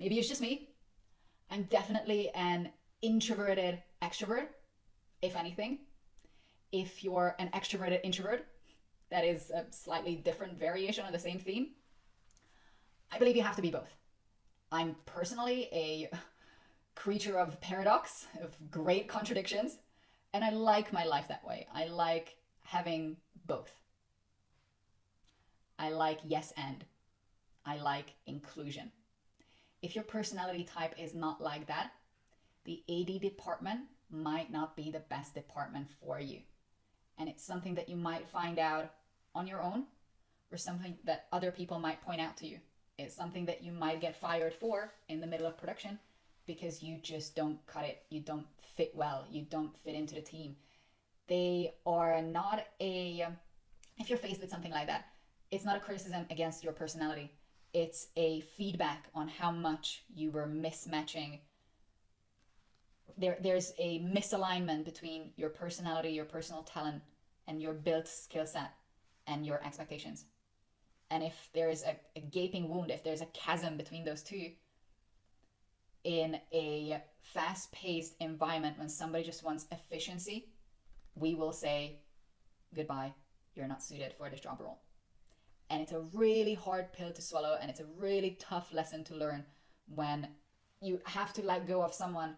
maybe it's just me. I'm definitely an introverted extrovert, if anything. If you're an extroverted introvert, that is a slightly different variation of the same theme. I believe you have to be both. I'm personally a creature of paradox, of great contradictions, and I like my life that way. I like having both. I like yes and. I like inclusion. If your personality type is not like that, the AD department might not be the best department for you. And it's something that you might find out on your own, or something that other people might point out to you. It's something that you might get fired for in the middle of production because you just don't cut it. You don't fit well. You don't fit into the team. They are not a, if you're faced with something like that, it's not a criticism against your personality. It's a feedback on how much you were mismatching. There's a misalignment between your personality, your personal talent, and your built skill set and your expectations. And if there is a gaping wound, if there's a chasm between those two, in a fast-paced environment when somebody just wants efficiency, we will say, goodbye, you're not suited for this job role. And it's a really hard pill to swallow, and it's a really tough lesson to learn when you have to let go of someone.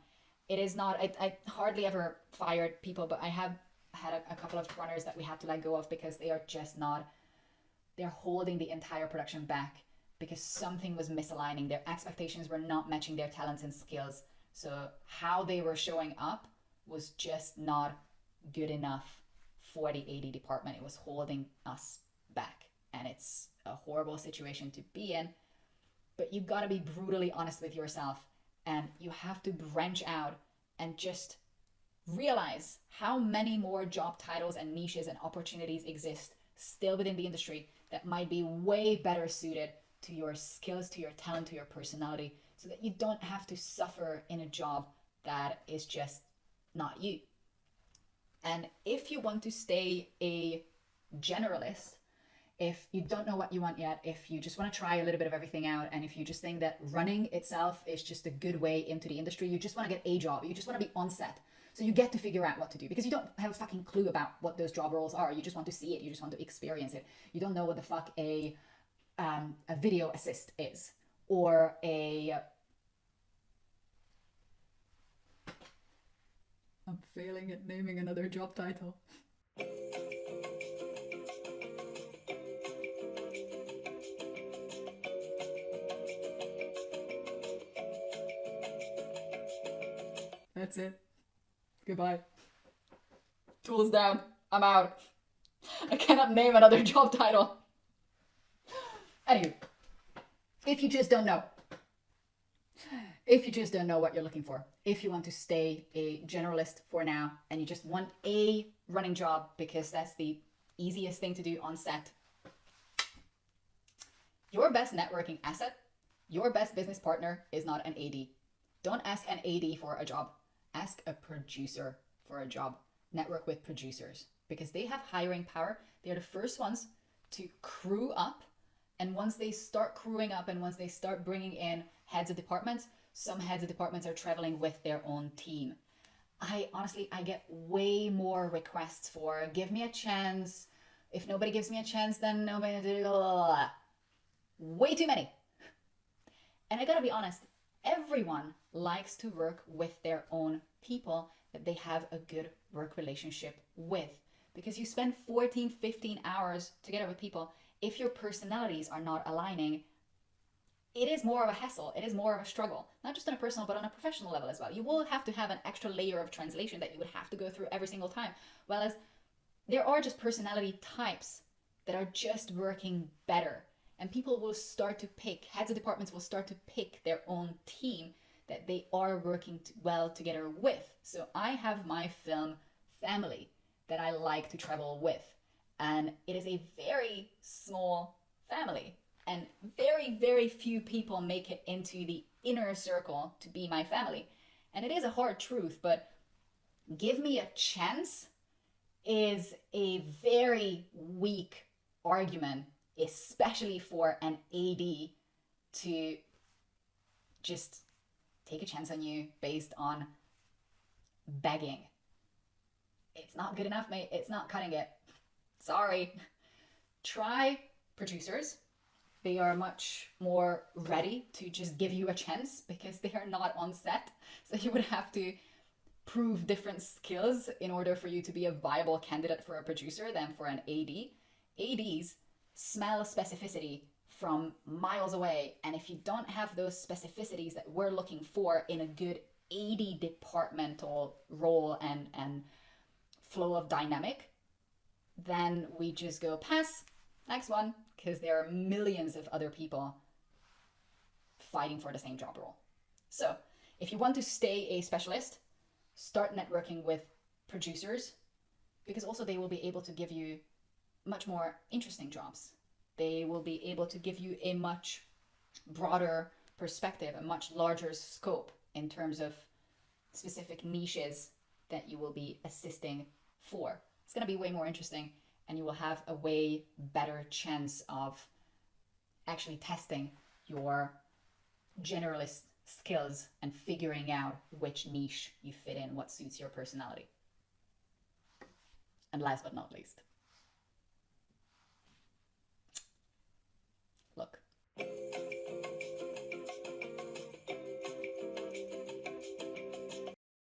It is not, I hardly ever fired people, but I have had a couple of runners that we had to let go of because they are just not, they're holding the entire production back because something was misaligning. Their expectations were not matching their talents and skills. So how they were showing up was just not good enough for the AD department. It was holding us back. And it's a horrible situation to be in. But you gotta be brutally honest with yourself, and you have to branch out and just realize how many more job titles and niches and opportunities exist still within the industry that might be way better suited to your skills, to your talent, to your personality, so that you don't have to suffer in a job that is just not you. And if you want to stay a generalist, if you don't know what you want yet, if you just want to try a little bit of everything out, and if you just think that running itself is just a good way into the industry, you just want to get a job, you just want to be on set, so you get to figure out what to do because you don't have a fucking clue about what those job roles are. You just want to see it, you just want to experience it. You don't know what the fuck a video assist is, or a... I'm failing at naming another job title. That's it. Goodbye. Tools down. I'm out. I cannot name another job title. Anywho, if you just don't know what you're looking for, if you want to stay a generalist for now and you just want a running job because that's the easiest thing to do on set, your best networking asset, your best business partner is not an AD. Don't ask an AD for a job. Ask a producer for a job. Network with producers because they have hiring power. They're the first ones to crew up. And once they start crewing up and once they start bringing in heads of departments, some heads of departments are traveling with their own team. I get way more requests for give me a chance. If nobody gives me a chance, then nobody, blah, blah, blah. Way too many. And I gotta be honest, everyone likes to work with their own people that they have a good work relationship with. Because you spend 14, 15 hours together with people. If your personalities are not aligning, it is more of a hassle. It is more of a struggle. Not just on a personal, but on a professional level as well. You will have to have an extra layer of translation that you would have to go through every single time. Whereas there are just personality types that are just working better. And people will start to pick, heads of departments will start to pick their own team that they are working well together with. So I have my film family that I like to travel with. And it is a very small family. And very, very few people make it into the inner circle to be my family. And it is a hard truth, but give me a chance is a very weak argument, especially for an AD to just take a chance on you based on begging. It's not good enough, mate. It's not cutting it. Sorry. Try producers. They are much more ready to just give you a chance because they are not on set. So you would have to prove different skills in order for you to be a viable candidate for a producer than for an AD. ADs smell specificity from miles away, and if you don't have those specificities that we're looking for in a good AD departmental role and flow of dynamic, then we just go pass, next one, because there are millions of other people fighting for the same job role. So if you want to stay a specialist, start networking with producers, because also they will be able to give you much more interesting jobs. They will be able to give you a much broader perspective, a much larger scope in terms of specific niches that you will be assisting for. It's going to be way more interesting, and you will have a way better chance of actually testing your generalist skills and figuring out which niche you fit in, what suits your personality. And last but not least,